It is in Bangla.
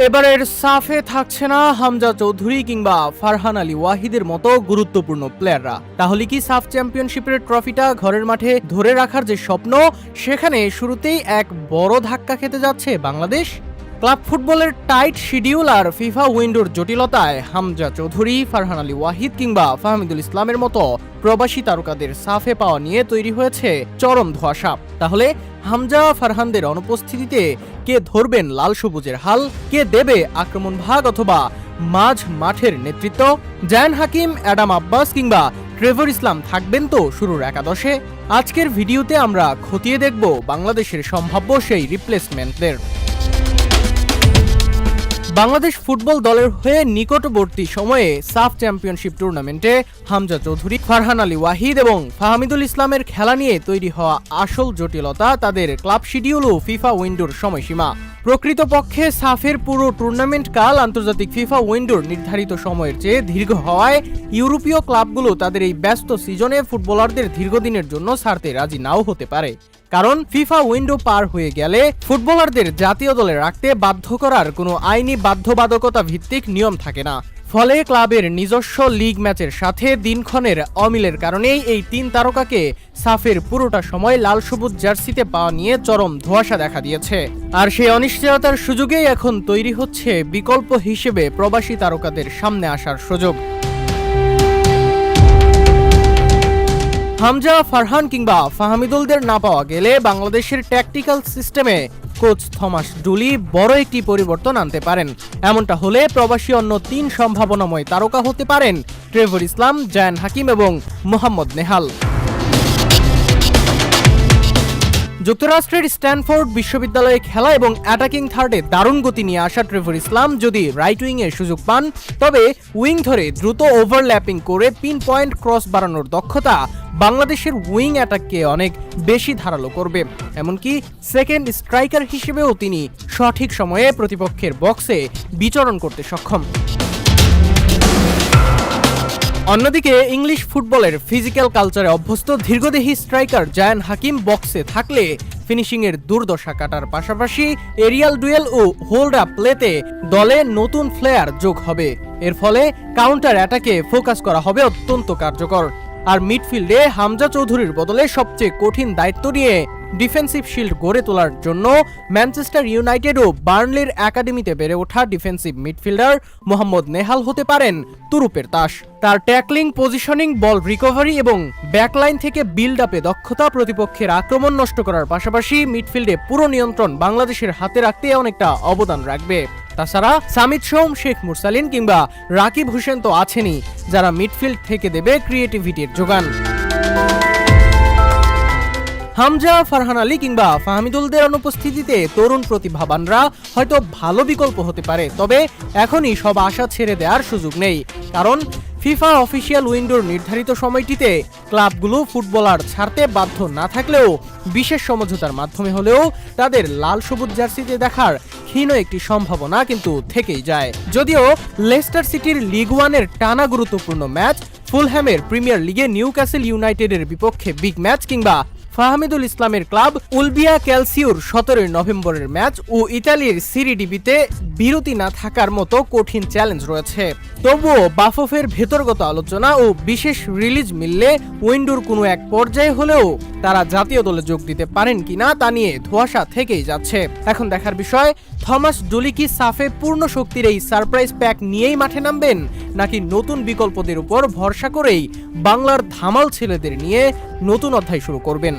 এবারের সাফে থাকছে না হামজা চৌধুরী কিংবা ফারহান আলী ওয়াহিদের মতো গুরুত্বপূর্ণ প্লেয়াররা। তাহলে কি সাফ চ্যাম্পিয়নশিপের ট্রফিটা ঘরের মাঠে ধরে রাখার যে স্বপ্ন, সেখানে শুরুতেই এক বড় ধাক্কা খেতে যাচ্ছে বাংলাদেশ? ক্লাব ফুটবলের টাইট শিডিউল আর ফিফা উইন্ডোর জটিলতায় হামজা চৌধুরী, ফারহান আলী ওয়াহিদ কিংবা ফাহমিদুল ইসলামের মতো প্রবাসী তারকাদের সাফে পাওয়া নিয়ে তৈরি হয়েছে চরম ধোঁয়াশা। তাহলে হামজা ফারহানদের অনুপস্থিতিতে কে ধরবেন লাল সবুজের হাল, কে দেবে আক্রমণ ভাগ অথবা মাঝ মাঠের নেতৃত্ব? জায়ান হাকিম, অ্যাডাম আব্বাস কিংবা ট্রেভর ইসলাম থাকবেন তো শুরুর একাদশে? আজকের ভিডিওতে আমরা খতিয়ে দেখব বাংলাদেশের সম্ভাব্য সেই রিপ্লেসমেন্টদের। বাংলাদেশ ফুটবল দলের হয়ে নিকটবর্তী সময়ে সাফ চ্যাম্পিয়নশিপ টুর্নামেন্টে হামজা চৌধুরী, ফারহান আলী ওয়াহিদ এবং ফাহমিদুল ইসলামের খেলা নিয়ে তৈরি হওয়া আসল জটিলতা তাদের ক্লাব শিডিউল ও ফিফা উইন্ডোর সময়সীমা। প্রকৃতপক্ষে সাফের পুরো টুর্নামেন্ট কাল আন্তর্জাতিক ফিফা উইন্ডোর নির্ধারিত সময়ের চেয়ে দীর্ঘ হওয়ায় ইউরোপীয় ক্লাবগুলো তাদের এই ব্যস্ত সিজনে ফুটবলারদের দীর্ঘদিনের জন্য ছাড়তে রাজি নাও হতে পারে। কারণ ফিফা উইন্ডো পার হয়ে গেলে ফুটবলারদের জাতীয় দলে রাখতে বাধ্য করার কোনো আইনি বাধ্যবাধকতা ভিত্তিক নিয়ম থাকে না। ফলে ক্লাবের নিজস্ব লিগ ম্যাচের সাথে দিনক্ষণের অমিলের কারণেই এই তিন তারকাকে সাফের পুরোটা সময় লাল সবুজ জার্সিতে পাওয়া নিয়ে চরম ধোঁয়াশা দেখা দিয়েছে। আর সেই অনিশ্চয়তার সুযোগেই এখন তৈরি হচ্ছে বিকল্প হিসেবে প্রবাসী তারকাদের সামনে আসার সুযোগ। হামজা, ফারহান কিংবা ফাহমিদুলদের না পাওয়া গেলে বাংলাদেশের ট্যাকটিক্যাল সিস্টেমে কোচ থমাস ডুলি বড় একটি পরিবর্তন আনতে পারেন। এমনটা হলে প্রবাসী অন্য তিন সম্ভাবনাময় তারকা হতে পারেন ট্রেভর ইসলাম, জায়ান হাকিম এবং মোহাম্মদ নেহাল। যুক্তরাষ্ট্রের স্ট্যানফোর্ড বিশ্ববিদ্যালয়ে খেলা এবং অ্যাটাকিং থার্ডে দারুণ গতি নিয়ে আসা ট্রেভর ইসলাম যদি রাইট উইংয়ে সুযোগ পান, তবে উইং ধরে দ্রুত ওভারল্যাপিং করে পিন পয়েন্ট ক্রস বাড়ানোর দক্ষতা বাংলাদেশের উইং অ্যাটাককে অনেক বেশি ধারালো করবে। এমনকি সেকেন্ড স্ট্রাইকার হিসেবেও তিনি সঠিক সময়ে প্রতিপক্ষের বক্সে বিচরণ করতে সক্ষম। অন্যদিকে ইংলিশ ফুটবলের ফিজিক্যাল কালচারে অভ্যস্ত দীর্ঘদেহী স্ট্রাইকার জায়ান হাকিম বক্সে থাকলে ফিনিশিংয়ের দুর্দশা কাটার পাশাপাশি এরিয়াল ডুয়েল ও হোল্ড আপ প্লেতে দলে নতুন ফ্লেয়ার যোগ হবে। এর ফলে কাউন্টার অ্যাটাকে ফোকাস করা হবে অত্যন্ত কার্যকর। আর মিডফিল্ডে হামজা চৌধুরীর বদলে সবচেয়ে কঠিন দায়িত্ব নিয়ে ডিফেন্সিভ শিল্ড গড়ে তোলার জন্য ম্যানচেস্টার ইউনাইটেড ও বার্নলির একাডেমিতে বেড়ে ওঠা ডিফেন্সিভ মিডফিল্ডার মোহাম্মদ নেহাল হতে পারেন তুরুপের তাস। তার ট্যাকলিং, পজিশনিং, বল রিকভারি এবং ব্যাকলাইন থেকে বিল্ড আপে দক্ষতা প্রতিপক্ষের আক্রমণ নষ্ট করার পাশাপাশি মিডফিল্ডে পুরো নিয়ন্ত্রণ বাংলাদেশের হাতে রাখতে অনেকটা অবদান রাখবে। তাছাড়া সামিদ সোম, শেখ মুরসালিন কিংবা রাকিব হোসেন তো আছেনই, যারা মিডফিল্ড থেকে দেবে ক্রিয়েটিভিটির যোগান। হামজা, ফারহান আলী কিংবা ফাহমিদুলদের অনুপস্থিতিতে তরুণ প্রতিভাবানরা হয়তো ভালো বিকল্প হতে পারে, তবে এখনই সব আশা ছেড়ে দেওয়ার সুযোগ নেই। কারণ ফিফা অফিসিয়াল উইন্ডোর নির্ধারিত সময়টিতে ক্লাবগুলো ফুটবলার ছাড়তে বাধ্য না থাকলেও বিশেষ সমঝোতার মাধ্যমে হলেও তাদের লাল সবুজ জার্সিতে দেখার ক্ষীণ একটি সম্ভাবনা কিন্তু থেকেই যায়। যদিও লেস্টার সিটির লিগ ওয়ানের টানা গুরুত্বপূর্ণ ম্যাচ, ফুলহ্যামের প্রিমিয়ার লিগে নিউক্যাসল ইউনাইটেডের বিপক্ষে বিগ ম্যাচ কিংবা ফাহমিদুল ইসলামের ক্লাব উলবিয়া ক্যালসিওর 17 নভেম্বরের ম্যাচ ও ইতালির সিরি ডিবিতে বিরতি না থাকার মতো কঠিন চ্যালেঞ্জ রয়েছে। তবুও বাফফের ভেতরগত আলোচনা ও বিশেষ রিলিজ মিললে উইন্ডোর কোনো এক পর্যায়ে হলেও তারা জাতীয় দলে যোগ দিতে পারেন কিনা তা নিয়ে ধোঁয়াশা থেকেই যাচ্ছে। এখন দেখার বিষয়, থমাস ডুলি কি সাফে পূর্ণ শক্তির এই সারপ্রাইজ প্যাক নিয়েই মাঠে নামবেন, নাকি নতুন বিকল্পদের উপর ভরসা করেই বাংলার ধামাল ছেলেদের নিয়ে নতুন অধ্যায় শুরু করবেন।